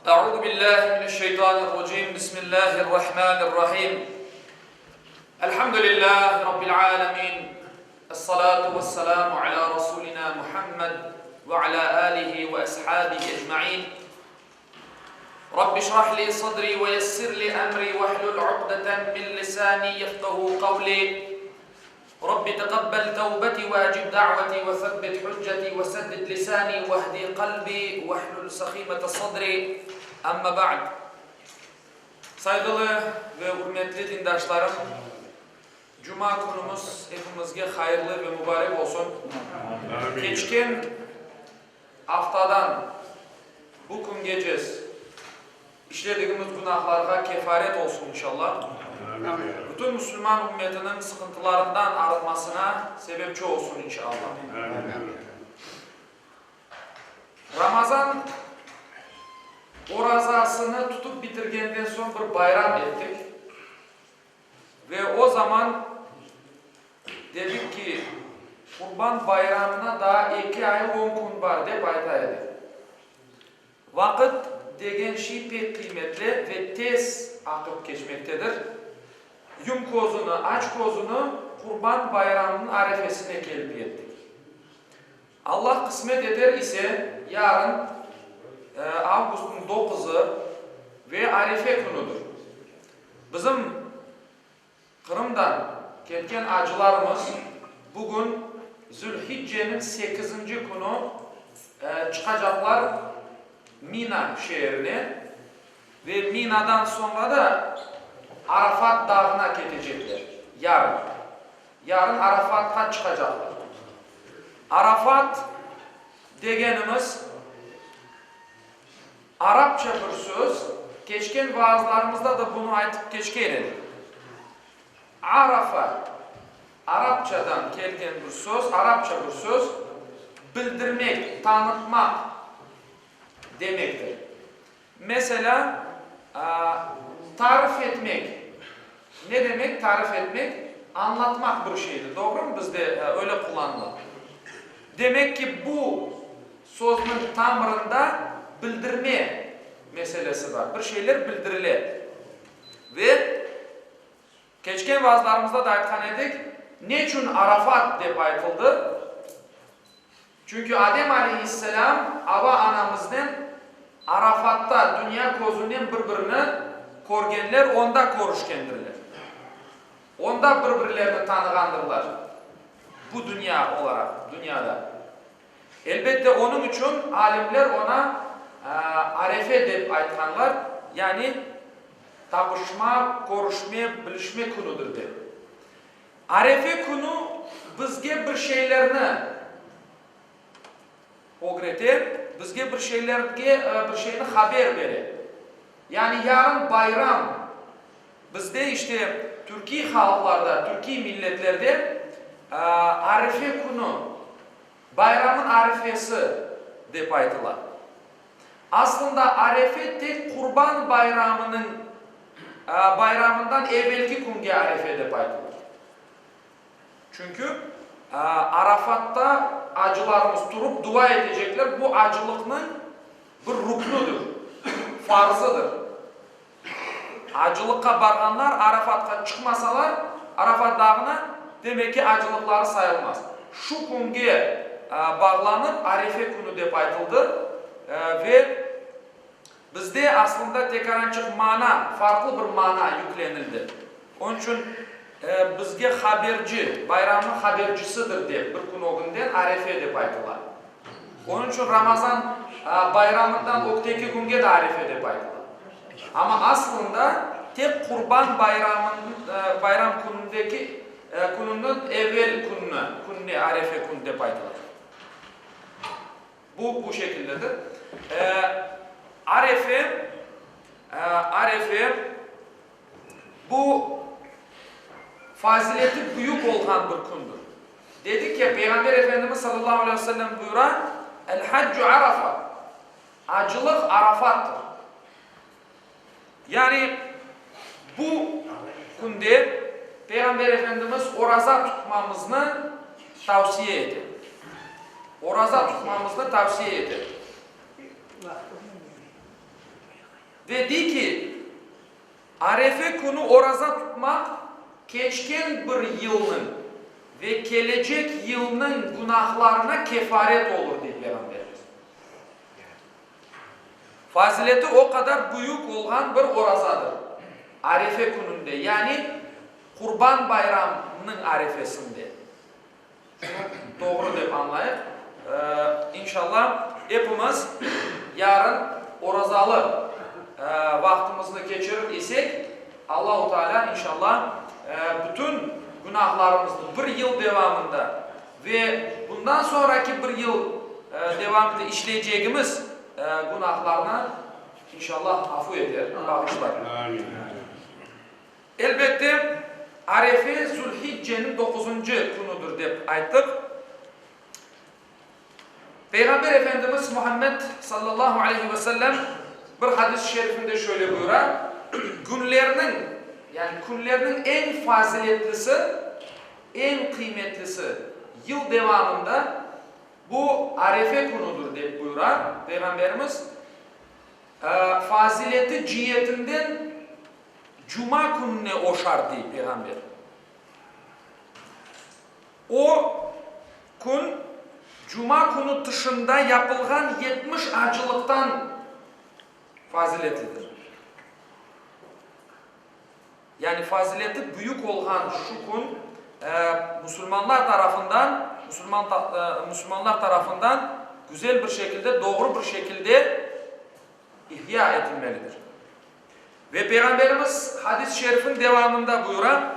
أعوذ بالله من الشيطان الرجيم بسم الله الرحمن الرحيم الحمد لله رب العالمين الصلاة والسلام على رسولنا محمد وعلى آله وأصحابه أجمعين رب اشرح لي صدري ويسر لي أمري واحلل عقدة من لساني يفقه قولي رب تقبل توبتي واجب دعوتي وثبت حجتي وسدد لساني واهدي قلبي واحلل سخيمة صدري أما بعد Saygılı ve hürmetli dindaşlarım, Cuma günümüz hepimizge hayırlı ve mübarek olsun. Geçken haftadan bu gün gecesi işlediğimiz günahlarga kefaret olsun inşallah. Bütün Müslüman ümmetinin sıkıntılarından arınmasına sebepçi olsun inşallah. Ramazan orazasını tutup bitirgenden sonra bir bayram ettik. Ve o zaman dedik ki Kurban Bayramına daha 2 ay 10 gün var deyip aytaydık. Vakit degen şey pek kıymetli ve tez akıp geçmektedir. Yum kozunu, aç kozunu Kurban Bayramı'nın arefesine gelip yettik. Allah kısmet eder ise yarın Ağustos'un 9'u ve Arife günüdür. Bizim Kırım'dan gelken acılarımız bugün Zülhicce'nin 8. günü çıkacaklar Mina şehrine ve Mina'dan sonra da Arafat Dağı'na gidecekler. Yarın Arafat'a çıkacaklar. Arafat degenimiz Arapça bir söz. Geçken vaazlarımızda da bunu aytıp geçkeyelim. Arafa Arapçadan gelgen bir söz, Arapça bir söz. Bildirmek, tanıtmak demektir. Mesela tarif etmek. Ne demek tarif etmek? Anlatmak bir şeydir. Doğru mu? Bizde öyle kullanılır. Demek ki bu sözün tamırında bildirme meselesi var. Bir şeyler bildirilir. Ve geçken vaazlarımızda da aytkan edik. Ne için Arafat deyip aytıldı? Çünkü Adem Aleyhisselam Ava anamızdan Arafat'ta dünya kozunun birbirini korgenler, onda koruşkendirler. Onda birbirlerini tanıgandırlar. Bu dünya olarak, dünyada. Elbette onun için alimler ona Arefe deyip aytkanlar, yani tapışma, koruşma, bilişme günüdür deyip. Arefe günü bizge bir şeylerini öğretir, bizge bir şeyini haber verir. Yani yarın bayram, bizde işte Türkiye halklarda, Türkiye milletlerde Arefe günü, bayramın arifesi deyip aytılar. Aslında Arefe tek Kurban bayramından evvelki günge Arefe deyip aytılır. Çünkü Arafat'ta acılarımız durup dua edecekler. Bu acılıkның bir ruknudur, farzıdır. Acılıkka barganlar Arafat'a çıkmasalar Arafat dağına demek ki acılıkları sayılmaz. Şu günge bağlanıp Arefe günü deyip aytıldı ve bizde aslında tekarançık mana, farklı bir mana yüklenildi. Onun için bizge haberci, bayramın habercisidir deyip bir gün o günden Arefe deyip aytılar. Onun için Ramazan bayramından öteki günge de Arefe deyip aytılar. Ama aslında tek Kurban bayram günündeki gününün evvel gününe Arefe günü deyip aytılar. Bu şekildedir. Arefe bu fazileti büyük olan bir gündür. Dedik ya Peygamber Efendimiz sallallahu aleyhi ve sellem buyuran El-Haccu Arafa. Acılık Arafat'tır. Yani bu günde Peygamber Efendimiz oraza tutmamızı tavsiye eder. Oraza tutmamızı tavsiye eder. Ve di ki Arefe günü oraza tutmak geçken bir yılın ve gelecek yılın günahlarına kefaret olur diye Peygamberimiz. Fazileti o kadar büyük olan bir orazadır. Arefe gününde, yani Kurban Bayramı'nın arefesinde. Doğru deyip anlayıp. İnşallah hepimiz yarın orazalı vaktimizni geçirir isek Allah-u Teala inşallah bütün günahlarımızı bir yıl devamında ve bundan sonraki bir yıl devamında işleyeceğimiz günahlarına inşallah affı eder, bağışlar. Elbette Arefe Zülhicce'nin 9. günüdür deyip ayttık. Peygamber Efendimiz Muhammed sallallahu aleyhi ve sellem bir hadis-i şerifinde şöyle buyurar. Günlerinin en faziletlisi, en kıymetlisi yıl devamında bu Arefe günüdür deyip buyurar Peygamberimiz. Fazileti cihetinden Cuma gününe oşar diye Peygamber. O gün Cuma günü dışında yapılgan 70 acılıktan faziletlidir. Yani fazileti büyük olan şu gün Müslümanlar tarafından güzel bir şekilde, doğru bir şekilde ihya edilmelidir. Ve Peygamberimiz hadis-i şerifin devamında buyuran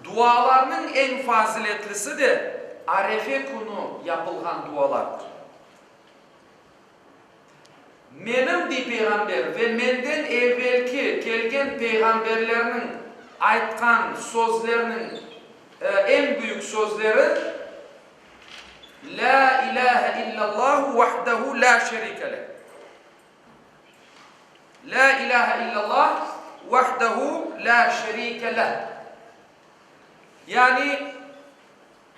dualarının en faziletlisi de Arefe günü yapılgan dualardır. Benim di peygamber ve menden evvelki gelgen peygamberlerinin aytkan sözlerinin en büyük sözleri La ilahe illallah vahdehu la şerike leh. La ilahe illallah vahdehu la şerike leh. Yani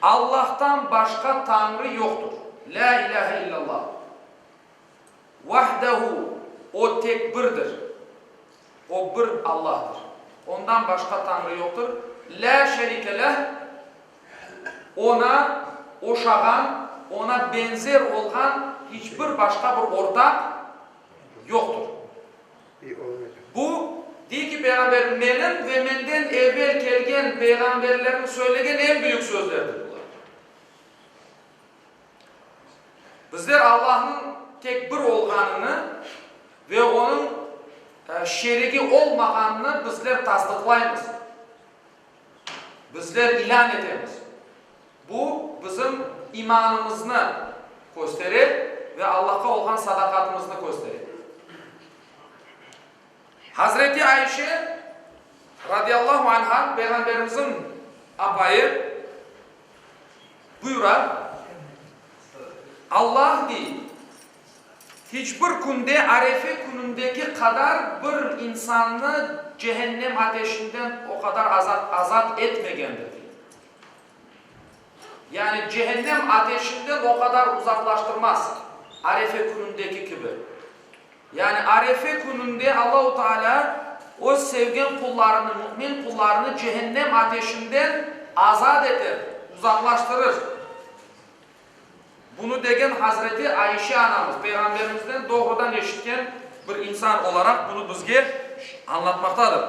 Allah'tan başka Tanrı yoktur. La ilahe illallah. Vahdehu, o tek birdir. O bir Allah'tır. Ondan başka Tanrı yoktur. La şerike leh, ona oşağan, ona benzer olan hiçbir başka bir ortak yoktur. Bu değil ki Peygamber benim ve menden evvel gelgen peygamberlerin söylegen en büyük sözlerdir bunlar. Bizler Allah'ın tek bir olganını ve onun şeriki olmaganını bizler tasdiklaymiz. Bizler ilan edemiz. Bu bizim imanımızını gösterir ve Allah'a olan sadakatimizni gösterir. Hazreti Ayşe radıyallahu anha Peygamberimizin apayı buyurar. Allah değil, hiçbir günde Arefe günündeki kadar bir insanı cehennem ateşinden o kadar azat etmegendir. Yani cehennem ateşinden o kadar uzaklaştırmaz Arefe günündeki gibi. Yani Arefe gününde Allah-u Teala o sevgen kullarını, mümin kullarını cehennem ateşinden azat eder, uzaklaştırır. Bunu degen Hazreti Ayşe anamız, Peygamberimizden doğrudan eşitken bir insan olarak bunu bizge anlatmaktadır.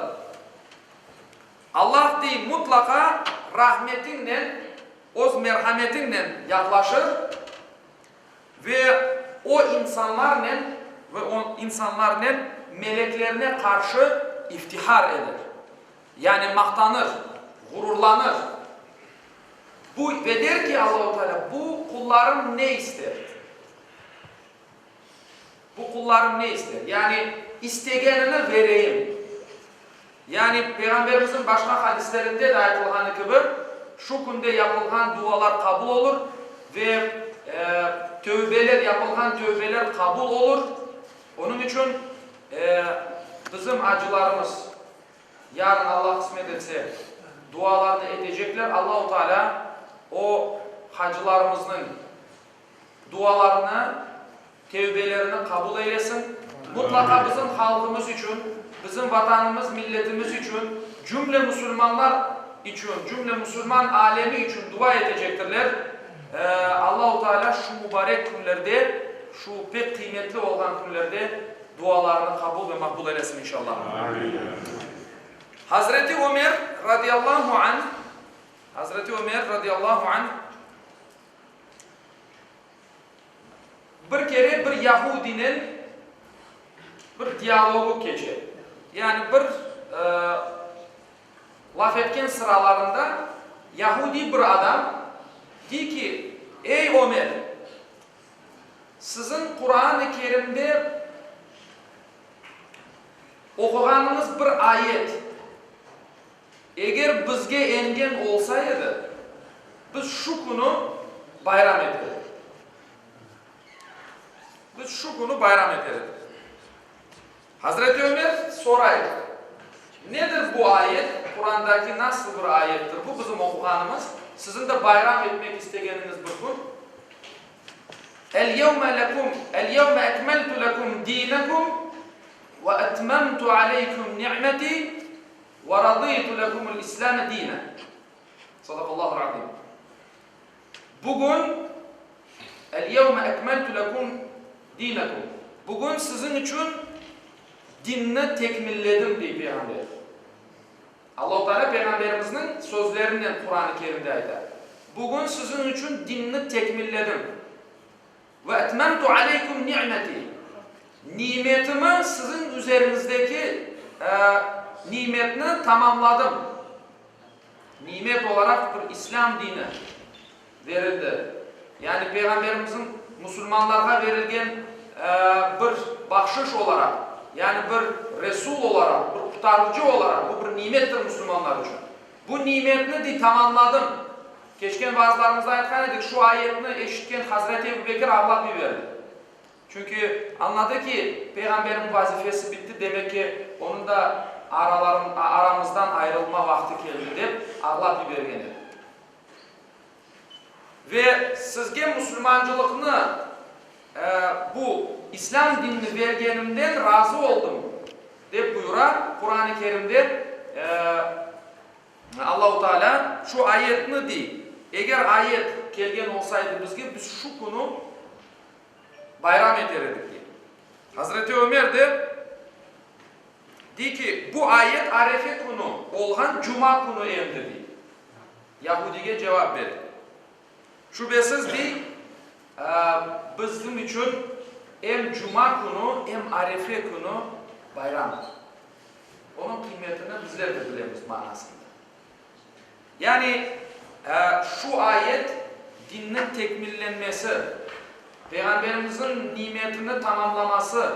Allah değil mutlaka rahmetinle, o merhametinle yaklaşır ve o insanlarla meleklerine karşı iftihar eder. Yani maktanır, gururlanır. Ve der ki Allah-u Teala, bu kullarım ne ister? Bu kullarım ne ister? Yani istegenini vereyim. Yani Peygamberimizin başka hadislerinde de ayetulhanı gibi şu günde yapılgan dualar kabul olur ve yapılgan tövbeler kabul olur. Onun için bizim acılarımız yarın Allah kısmet etse dualarını edecekler. Allah-u Teala o hacılarımızın dualarını, tevbelerini kabul eylesin mutlaka bizim halkımız için, bizim vatanımız, milletimiz için, cümle Müslümanlar için, cümle Müslüman alemi için dua edecektirler. Allah-u Teala şu mübarek günlerde, şu pek kıymetli olan günlerde dualarını kabul ve makbul eylesin inşallah. Hazreti Ömer radıyallahu anh, bir kere bir Yahudinin bir diyalogu geçer. Yani bir laf etken sıralarında Yahudi bir adam diyor ki, ey Ömer, sizin Kur'an-ı Kerim'de okuganınız bir ayet eğer bizge engen olsaydı biz şu günü bayram ederdik. Hazreti Ömer soraydı. Nedir bu ayet? Kur'an'daki nasıl bir ayettir? Bu bizim okuganımız. Sizin de bayram etmek istegeniniz bir gün. El-yevme ekmeltu lekum dinakum ve etmemtu aleykum ni'meti ve radıytu lekumul İslam'e dinen. Sadakallahu azim. Bugün el-yevme ekmeltu lekum dinakum. Bugün sizin için dinini tekmilledim diye Peygamber. Allah-u Teala Peygamberimizin sözlerinden Kur'an-ı Kerim'de ayet. Bugün sizin için dinini tekmilledim. Ve etmemtu aleykum ni'meti. Nimetimi sizin üzerinizdeki nimetini tamamladım. Nimet olarak bir İslam dini verildi. Yani Peygamberimizin Müslümanlara verilgen bir bahşiş olarak, yani bir Resul olarak, bir kurtarıcı olarak, bu bir nimettir Müslümanlar için. Bu nimetini de tamamladım. Geçken vaazlarımızda ayetken edik, şu ayetini eşitken Hazreti Ebu Bekir Allah bir verdi. Çünkü anladı ki Peygamberin vazifesi bitti, demek ki onun da aramızdan ayrılma vakti geldi deyip Allah bir vergeni. Ve sizge Müslümancılıkını bu İslam dinini vergenimden razı oldum deyip buyuran Kur'an-ı Kerim'de Allah-u Teala şu ayetini değil. Eğer ayet kelgen olsaydı bizge biz şu günü bayram ederdik diye. Hazreti Ömer de diyor ki bu ayet Arefe günü olgan Cuma günü emdi diye. Yahudi'ye cevap verir. Şüphesiz değil, bizim için hem Cuma günü hem Arefe günü bayramdır. Onun kıymetini bizler de biliriz manasında. Yani şu ayet dinin tekmillenmesi, Peygamberimizin nimetini tamamlaması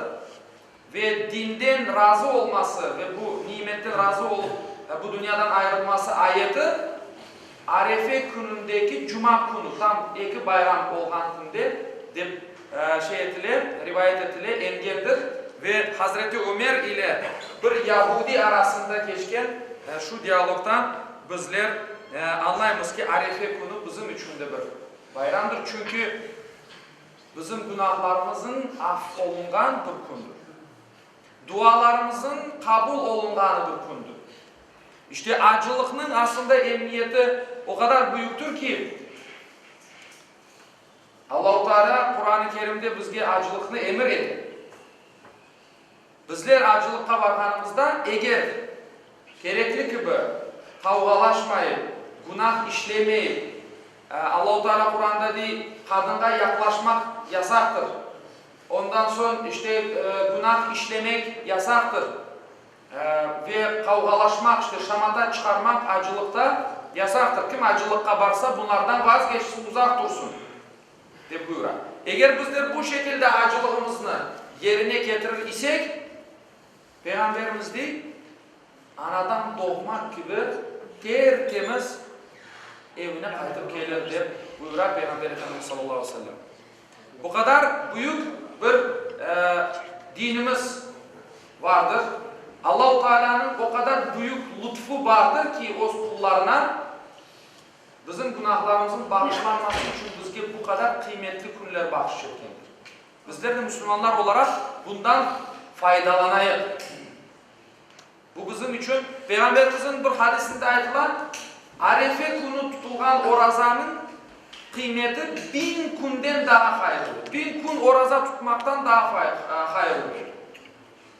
ve dinden razı olması ve bu nimetten razı olup bu dünyadan ayrılması ayeti Arefe günündeki Cuma günü tam iki bayram olgan günde rivayet etile engeldir ve Hazreti Ömer ile bir Yahudi arasında geçen şu diyalogdan bizler anlayımız ki Arefe günü bizim için de bir bayramdır. Çünkü bizim günahlarımızın af olungan bir gündür. Dualarımızın kabul olunganı bir gündür. İşte acılıkның aslında emniyeti o kadar büyüktür ki Allah-u Teala Kur'an-ı Kerim'de bizge acılıkını emir eder. Bizler acılıkka varganımızda eğer gerekli gibi kavgalaşmayıp, günah işlemeyip, Allah-u Teala Kur'an'da değil, kadınga yaklaşmak yasaktır. Ondan sonra işte günah işlemek yasaktır. Ve kavgalaşmak, işte şamata çıkarmak acılıkta yasaktır. Kim acılıkka varsa bunlardan vazgeçsin, uzak dursun de buyurar. Eğer bizler bu şekilde acılığımızı yerine getirir isek, Peygamberimiz değil, anadan doğmak gibi tertemiz evine kaytıp gelir de buyurar Peygamber Efendimiz sallallahu aleyhi ve sellem. Bu kadar büyük bir dinimiz vardır. Allah-u Teala'nın o kadar büyük lütfu vardır ki o kullarına bizim günahlarımızın bağışlanması için bizge bu kadar kıymetli günler bahşiş etkendir. Bizler de Müslümanlar olarak bundan faydalanayıq. Bu bizim için Peygamberimizin bir hadisinde aytılan Arefe günü tutulgan orazanın kıymeti 1000 günden daha hayırlı. 1000 gün oraza tutmaktan daha hayırlı.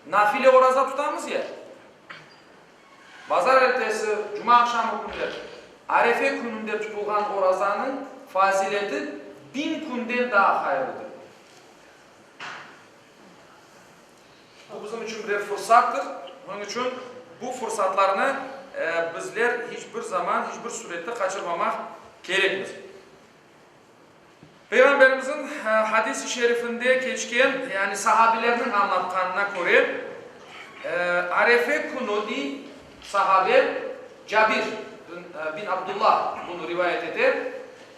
Nafile oraza tutamız ya. Pazar ertesi, cuma akşamı günler, Arefe gününde tutulgan orazanın fazileti 1000 günden daha hayırlıdır. Bu bizim için bir fırsattır. Onun için bu fırsatlarını bizler hiçbir zaman, hiçbir surette kaçırmamak gerekir. Peygamberimizin hadis-i şerifinde geçken, yani sahabilerinin anlattığına göre Arefe günü di sahabe Cabir bin Abdullah bunu rivayet eder.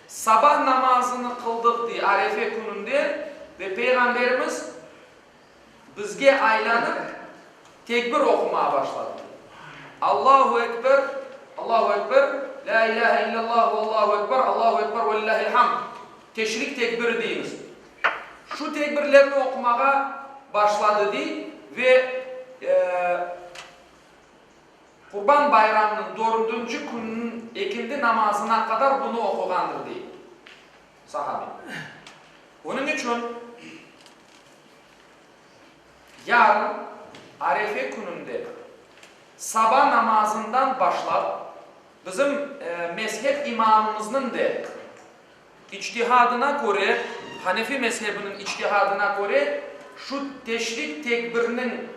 Sabah namazını kıldık di Arefe gününde ve Peygamberimiz bizge aylanıp tekbir okumaya başladı. Allahu Ekber, Allahu Ekber, La ilahe illallah ve Allahu Ekber, Allahu Ekber ve lillahil hamd. Teşrik tekbiri deyimiz. Şu tekbirlerini okumaya başladı di ve Kurban Bayramı'nın 4. gününün ikindi namazına kadar bunu okugandır di sahabi. Onun için yarın Arefe gününde sabah namazından başlar bizim mezhep imamımızın da içtihadına göre, Hanefi mezhebinin içtihadına göre şu teşrik tekbirinin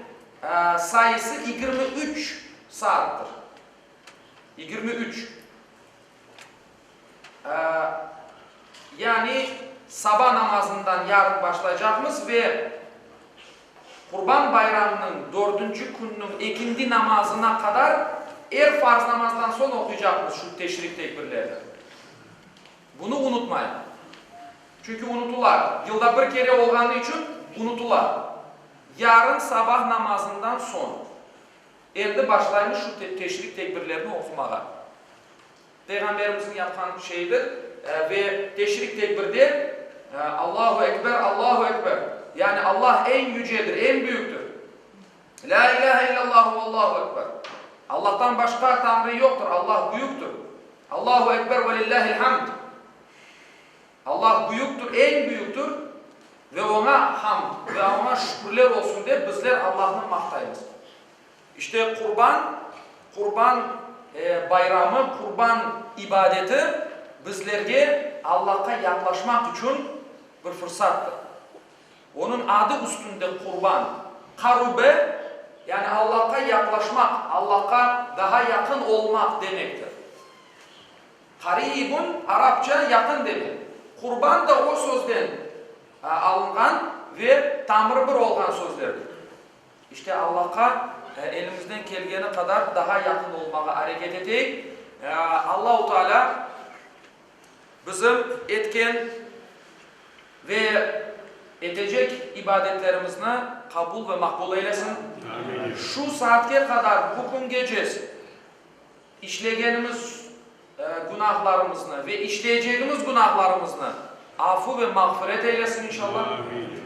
sayısı 23 saattir. 23. Yani sabah namazından yarın başlayacağımız ve Kurban Bayramı'nın 4. gününün ikindi namazına kadar farz namazdan sonra okuyacağımız şu teşrik tekbirlerini. Bunu unutmayın. Çünkü unutular. Yılda bir kere olduğu için unutular. Yarın sabah namazından sonra elde başlaymış şu teşrik tekbirlerini okumaya. Peygamberimizin yaptığı şeydir. Ve teşrik tekbirde Allahu Ekber, Allahu Ekber. Yani Allah en yücedir, en büyüktür. La ilahe illallah ve Allahu Ekber. Allah'tan başka Tanrı yoktur. Allah büyüktür. Allahu Ekber ve lillahil hamd. Allah büyüktür, en büyüktür ve ona hamd ve ona şükürler olsun diye bizler Allah'ın maktayız. İşte kurban bayramı, kurban ibadeti bizlerge Allah'a yaklaşmak için bir fırsattır. Onun adı üstünde kurban. Karube yani Allah'a yaklaşmak, Allah'a daha yakın olmak demektir. Karibun Arapça yakın demek. Kurban da o sözden alıngan ve tamırı bir olan sözlerdir. İşte Allah'a elimizden gelgene kadar daha yakın olmaya hareket edeyik. Allah-u Teala bizim etken ve edecek ibadetlerimizni kabul ve makbul eylesin. Amin. Şu saatke kadar bugün gecesi işlegenimiz günahlarımızı ve işleyeceğimiz günahlarımızı afu ve mağfiret eylesin inşallah. Amin.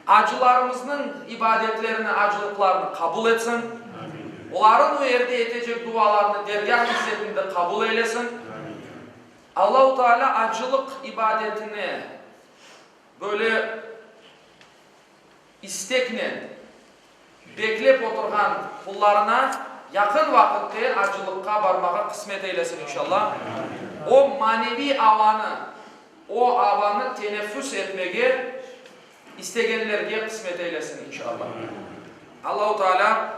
Acılarımızın ibadetlerini, acılıklarını kabul etsin. Amin. Onların o yerde edecek dualarını dergah hizmetinde kabul eylesin. Allah-u Teala acılık ibadetini böyle istekle beklep oturgan kullarına yakın vakitte acılıkka barmağa kısmet eylesin inşallah. O manevi avanı teneffüs etmeye istegenlerge kısmet eylesin inşallah. Allah-u Teala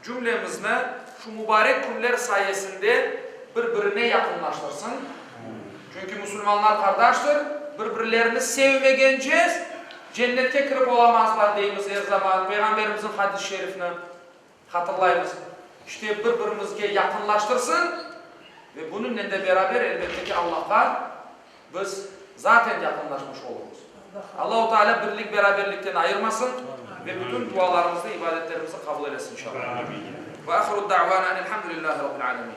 cümlemizle şu mübarek günler sayesinde birbirine yakınlaştırsın. Çünkü Müslümanlar kardeştir. Birbirlerini sevmeyeceğiz. Cennete kirip olamazlar deyimiz her zaman. Peygamberimizin hadis-i şerifini hatırlayınız. İşte birbirimizge yakınlaştırsın ve bununla da beraber elbette ki Allah'a biz zaten yakınlaşmış oluruz. Allah-u Teala birlik beraberlikten ayırmasın ve bütün dualarımızı, ibadetlerimizi kabul etsin inşallah. Ve ahiru da'vana elhamdülillahi rabbil alemin.